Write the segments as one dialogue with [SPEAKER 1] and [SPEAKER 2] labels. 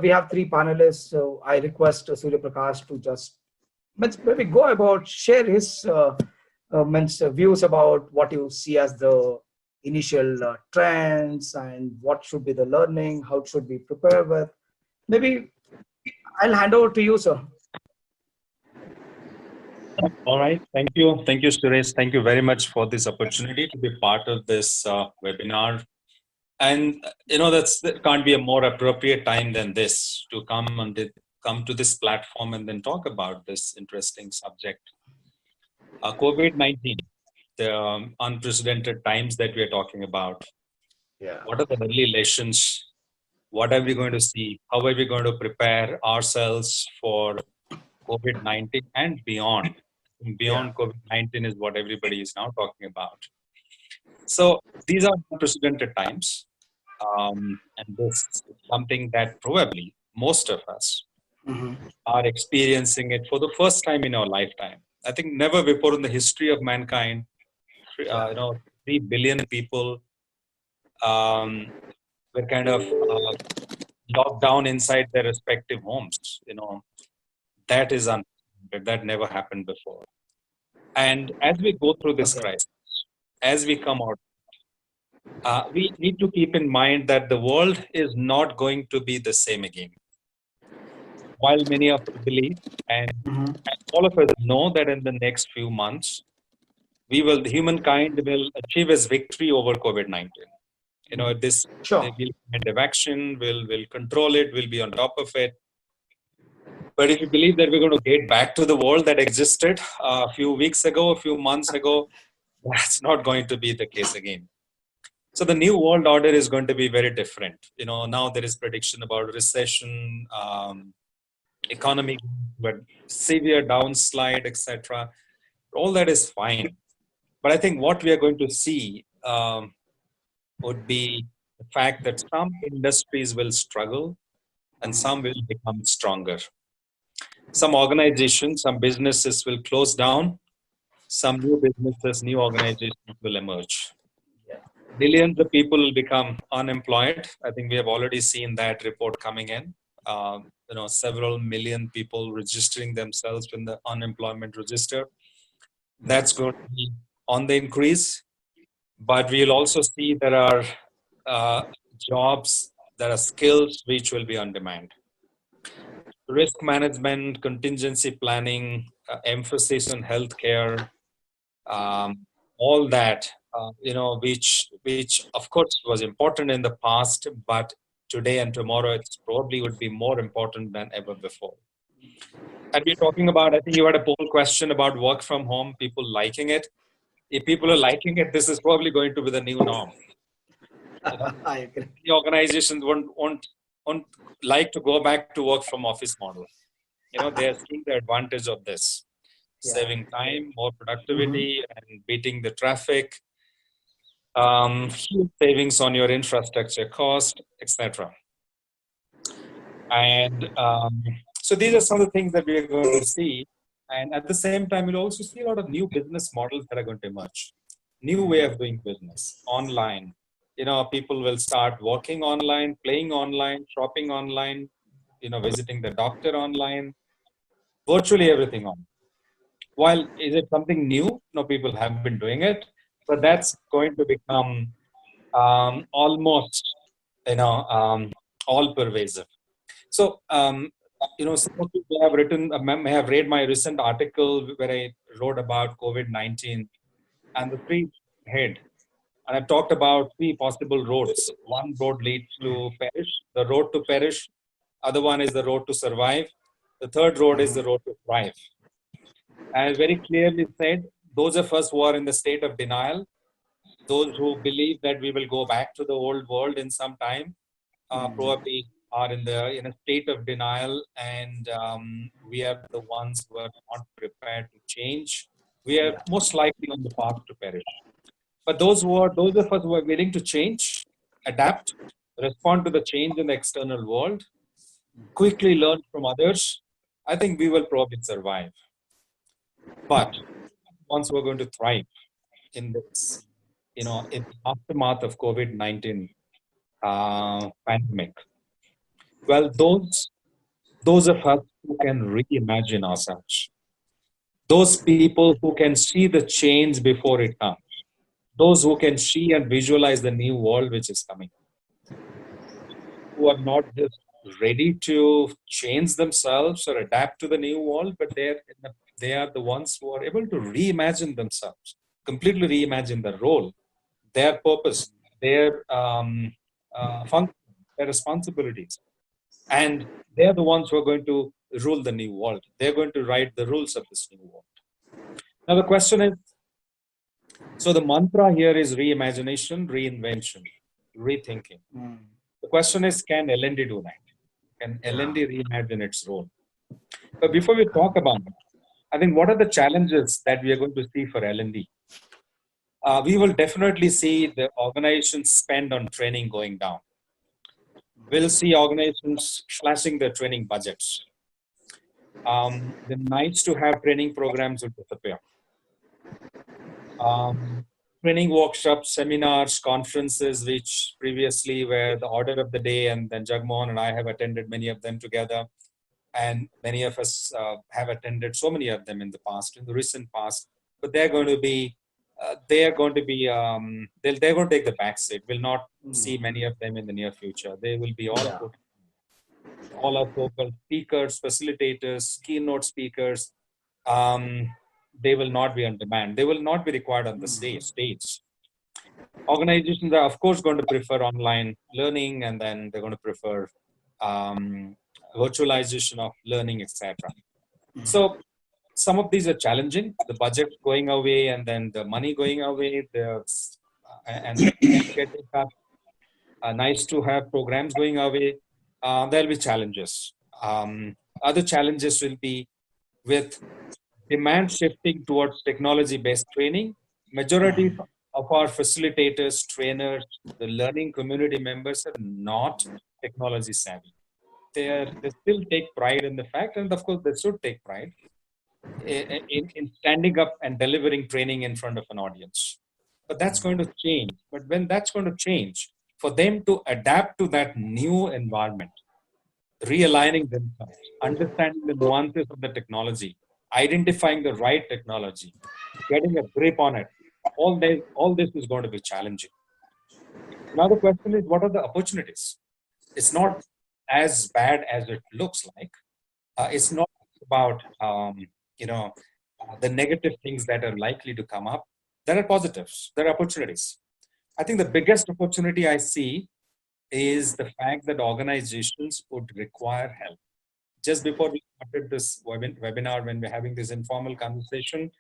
[SPEAKER 1] we have three panelists, so I request Surya Prakash to just maybe go about share his views about what you see as the initial trends and what should be the learning, how should we prepare with. Maybe I'll hand over to you, sir.
[SPEAKER 2] All right. Thank you. Thank you, Suresh. Thank you very much for this opportunity to be part of this webinar. And there can't be a more appropriate time than this to come to this platform and then talk about this interesting subject. COVID-19, the unprecedented times that we are talking about.
[SPEAKER 1] Yeah.
[SPEAKER 2] What are the early lessons? What are we going to see? How are we going to prepare ourselves for COVID-19 and beyond? Beyond COVID-19 is what everybody is now talking about. So these are unprecedented times. And this is something that probably most of us are experiencing it for the first time in our lifetime. I think never before in the history of mankind, 3 billion people were kind of locked down inside their respective homes. That is unprecedented. That never happened before. And as we go through this crisis, as we come out, we need to keep in mind that the world is not going to be the same again. While many of us believe, and all of us know that in the next few months, humankind will achieve its victory over COVID-19. This will be of action, will control it, will be on top of it. But if you believe that we're going to get back to the world that existed a few weeks ago, a few months ago, that's not going to be the case again. So the new world order is going to be very different. Now there is prediction about recession, economy, but severe downslide, etc. All that is fine. But I think what we are going to see would be the fact that some industries will struggle and some will become stronger. Some organizations, some businesses will close down. Some new businesses, new organizations will emerge. Millions of people will become unemployed. I think we have already seen that report coming in. Several million people registering themselves in the unemployment register. That's going to be on the increase. But we'll also see there are jobs, there are skills which will be on demand. Risk management, contingency planning, emphasis on healthcare, all that, which of course was important in the past, but today and tomorrow it probably would be more important than ever before. And we're talking about, I think you had a poll question about work from home, people liking it. If people are liking it, this is probably going to be the new norm.
[SPEAKER 1] I agree.
[SPEAKER 2] The organizations won't like to go back to work from office model. They're seeing the advantage of this. Saving time, more productivity, and beating the traffic, huge savings on your infrastructure cost, etc. And so these are some of the things that we are going to see. And at the same time, we'll also see a lot of new business models that are going to emerge. New way of doing business, online. People will start working online, playing online, shopping online, visiting the doctor online, virtually everything on. While is it something new? No, people have been doing it, but that's going to become almost, all pervasive. So, some of you may have read my recent article where I wrote about COVID-19 and the three head. And I've talked about three possible roads. One road leads to perish, the road to perish. Other one is the road to survive. The third road is the road to thrive. And very clearly said, those of us who are in the state of denial, those who believe that we will go back to the old world in some time, probably are in a state of denial, and we are the ones who are not prepared to change. We are most likely on the path to perish. But those of us who are willing to change, adapt, respond to the change in the external world, quickly learn from others, I think we will probably survive. But once we're going to thrive in this, in the aftermath of COVID-19 pandemic, Well, those of us who can reimagine ourselves, those people who can see the change before it comes, those who can see and visualize the new world which is coming, who are not just ready to change themselves or adapt to the new world, but they are the ones who are able to reimagine themselves, completely reimagine their role, their purpose, their function, their responsibilities. And they're the ones who are going to rule the new world. They're going to write the rules of this new world. Now, the question is, so the mantra here is reimagination, reinvention, rethinking. The question is, can L&D do that? Can L&D reimagine its role? But before we talk about it, I think what are the challenges that we are going to see for L&D? We will definitely see the organization spend on training going down. We'll see organizations slashing their training budgets. The nice to have training programs will disappear. Training workshops, seminars, conferences, which previously were the order of the day, and then Jagmohan and I have attended many of them together. And many of us have attended so many of them in the past, in the recent past. But they're going to be, they're going to take the back seat. We'll not see many of them in the near future. They will be all our so-called speakers, facilitators, keynote speakers. They will not be on demand. They will not be required on the stage. Organizations are, of course, going to prefer online learning, and then they're going to prefer virtualization of learning, etc. So some of these are challenging. The budget going away, and then the money going away, and the spend getting cut. Nice to have programs going away. There'll be challenges. Other challenges will be with demand shifting towards technology-based training. Majority of our facilitators, trainers, the learning community members are not technology savvy. They still take pride in the fact, and of course they should take pride in standing up and delivering training in front of an audience. But that's going to change. But when that's going to change, for them to adapt to that new environment, realigning themselves, understanding the nuances of the technology, identifying the right technology, getting a grip on it, all this is going to be challenging. Now the question is, what are the opportunities? It's not as bad as it looks like. It's not about the negative things that are likely to come up. There are positives. There are opportunities. I think the biggest opportunity I see is the fact that organizations would require help. Just before we started this webinar, when we're having this informal conversation,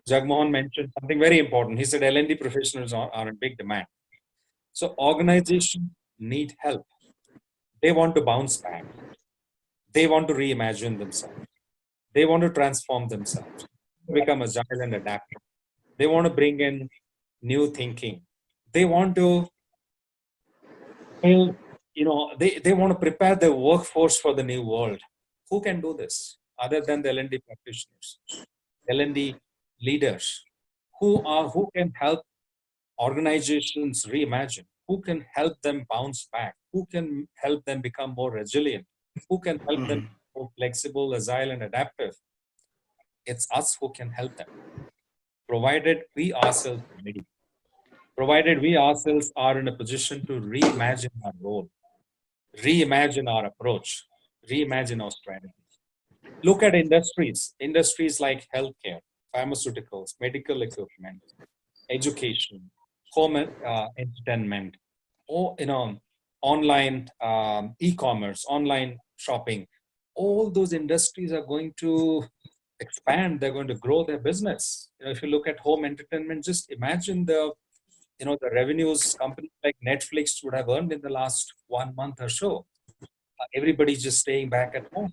[SPEAKER 2] Jagmohan mentioned something very important. He said L&D professionals are in big demand. So organizations need help. They want to bounce back. They want to reimagine themselves. They want to transform themselves, become agile and adaptive. They want to bring in new thinking. They want to build, they want to prepare their workforce for the new world. Who can do this other than the L&D practitioners, L&D leaders? Who can help organizations reimagine? Who can help them bounce back? Who can help them become more resilient? Who can help them be more flexible, agile, and adaptive? It's us who can help them, provided we ourselves are ready, provided we ourselves are in a position to reimagine our role, reimagine our approach, reimagine our strategy. Look at industries like healthcare, pharmaceuticals, medical equipment, education, home entertainment, or online e-commerce, online shopping. All those industries are going to expand. They're going to grow their business. If you look at home entertainment, just imagine the revenues companies like Netflix would have earned in the last 1 month or so. Everybody's just staying back at home.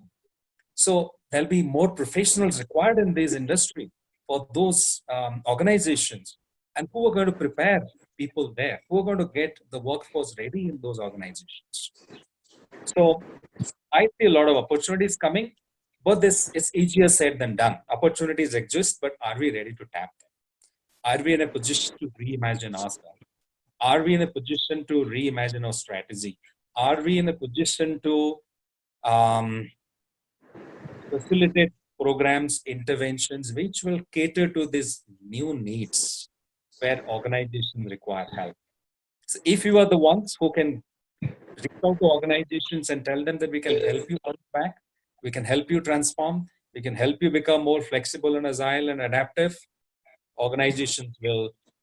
[SPEAKER 2] So there'll be more professionals required in this industry for those organizations. And who are going to prepare people there? Who are going to get the workforce ready in those organizations? So I see a lot of opportunities coming, but this is easier said than done. Opportunities exist, but are we ready to tap them? Are we in a position to reimagine ourselves? Are we in a position to reimagine our strategy? Are we in a position to um, facilitate programs, interventions, which will cater to these new needs where organizations require help. So if you are the ones who can reach out to organizations and tell them that we can help you bounce back, we can help you transform, we can help you become more flexible and agile and adaptive,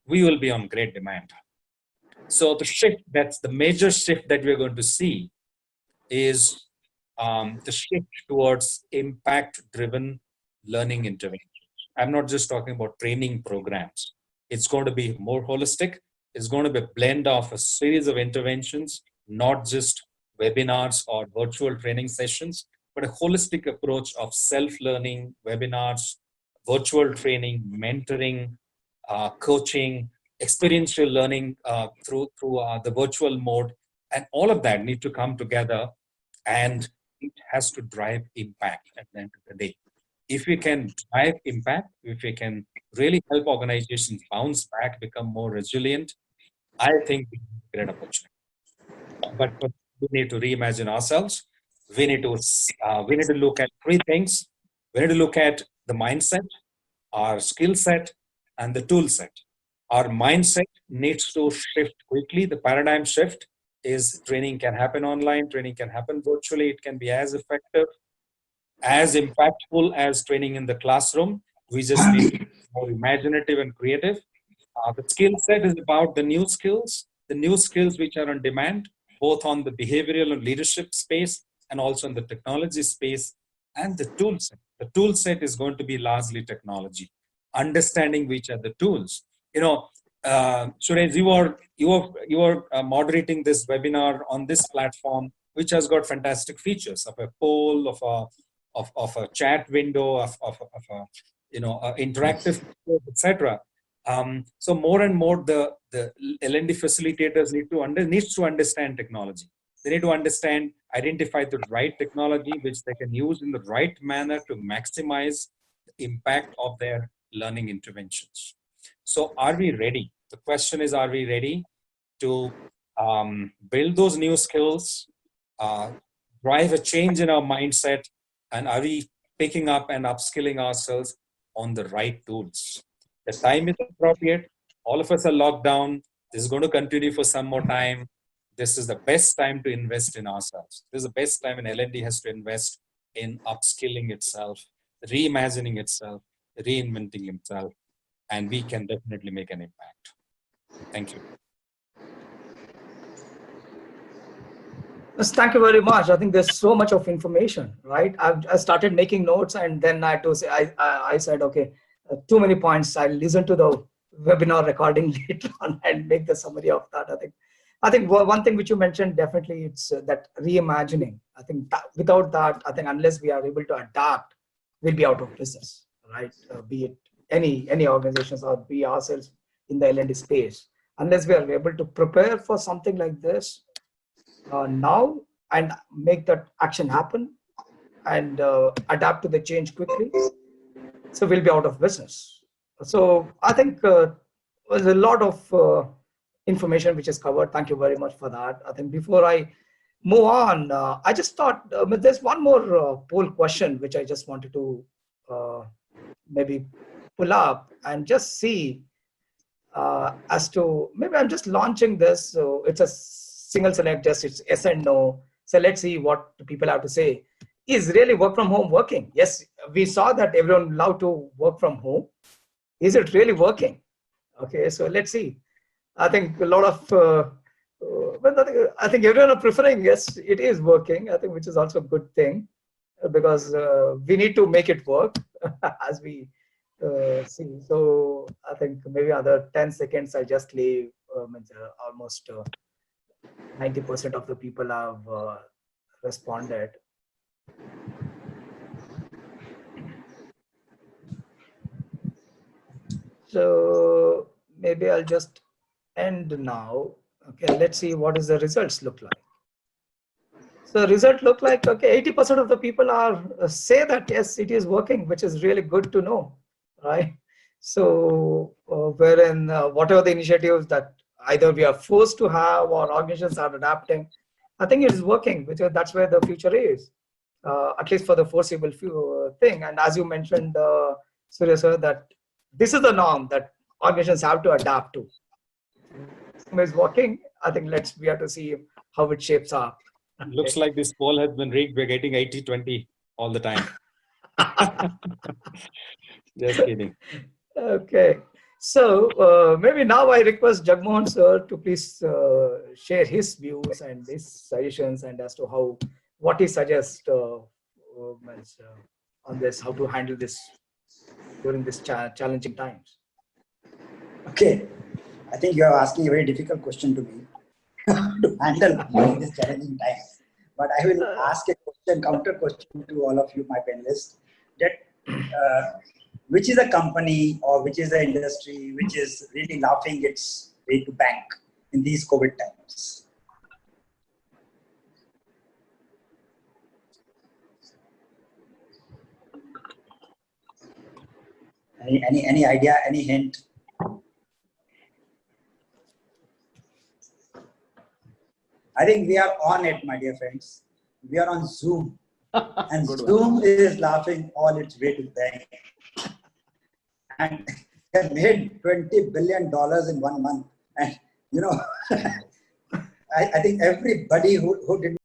[SPEAKER 2] we will be on great demand. So the shift, that's the major shift that we're going to see is the shift towards impact-driven learning interventions. I'm not just talking about training programs. It's going to be more holistic. It's going to be a blend of a series of interventions, not just webinars or virtual training sessions, but a holistic approach of self-learning, webinars, virtual training, mentoring, coaching, experiential learning through the virtual mode, and all of that need to come together, and it has to drive impact at the end of the day. If we can drive impact, if we can really help organizations bounce back, become more resilient, I think we have a great opportunity. But we need to reimagine ourselves. We need to look at three things. We need to look at the mindset, our skill set, and the tool set. Our mindset needs to shift quickly. The paradigm shift is training can happen online, training can happen virtually, it can be as effective, as impactful as training in the classroom. We just need to be more imaginative and creative. The skill set is about the new skills which are on demand, both on the behavioral and leadership space and also in the technology space, and the tool set. The tool set is going to be largely technology, understanding which are the tools. Suresh, you are moderating this webinar on this platform, which has got fantastic features of a poll, of a chat window, of a interactive, etc. So more and more the L&D facilitators needs to understand technology. They need to identify the right technology which they can use in the right manner to maximize the impact of their learning interventions. So are we ready? The question is, are we ready to build those new skills, drive a change in our mindset, and are we picking up and upskilling ourselves on the right tools? The time is appropriate. All of us are locked down. This is going to continue for some more time. This is the best time to invest in ourselves. This is the best time an L&D has to invest in upskilling itself, reimagining itself, reinventing itself, and we can definitely make an impact. Thank you.
[SPEAKER 1] Yes, thank you very much. I think there's so much of information, right? I started making notes, and then I had to say, I said, okay, too many points. I'll listen to the webinar recording later on and make the summary of that. I think one thing which you mentioned, definitely it's that reimagining. I think without that, I think unless we are able to adapt, we'll be out of business, right? Be it any organizations or be ourselves in the L&D space. Unless we are able to prepare for something like this now and make that action happen and adapt to the change quickly, so we'll be out of business. So I think there's a lot of information which is covered. Thank you very much for that. I think before I move on, I just thought there's one more poll question which I just wanted to maybe pull up and just see as to, maybe I'm just launching this. So it's a single select, just it's yes and no. So let's see what people have to say. Is really work from home working? Yes, we saw that everyone loved to work from home. Is it really working? Okay, so let's see. I think a lot of, I think everyone are preferring yes, it is working. I think, which is also a good thing because we need to make it work as we see. So I think maybe another 10 seconds. I just leave. Almost 90% of the people have responded. So maybe I'll just end now. Okay, let's see what is the results look like. So result look like, okay, 80% of the people are say that yes, it is working, which is really good to know, right? So wherein whatever the initiatives that either we are forced to have or organizations are adapting, I think it is working, because that's where the future is. at least for the foreseeable thing. And as you mentioned, Surya sir, that this is the norm that organizations have to adapt to. Is working. I think we have to see how it shapes up.
[SPEAKER 2] Looks like this poll has been rigged. We're getting 80-20 all the time. Just kidding.
[SPEAKER 1] Okay. So maybe now I request Jagmohan sir to please share his views and his suggestions and as to what he suggests on this, how to handle this during this challenging times.
[SPEAKER 3] Okay, I think you are asking a very difficult question to me to handle during this challenging time. But I will ask a counter question to all of you, my panelists, that which is a company or which is an industry which is really laughing its way to bank in these COVID times? Any idea, any hint? I think we are on it, my dear friends. We are on Zoom. And Zoom is laughing all its way to the bank. And they made $20 billion in 1 month. And, I think everybody who did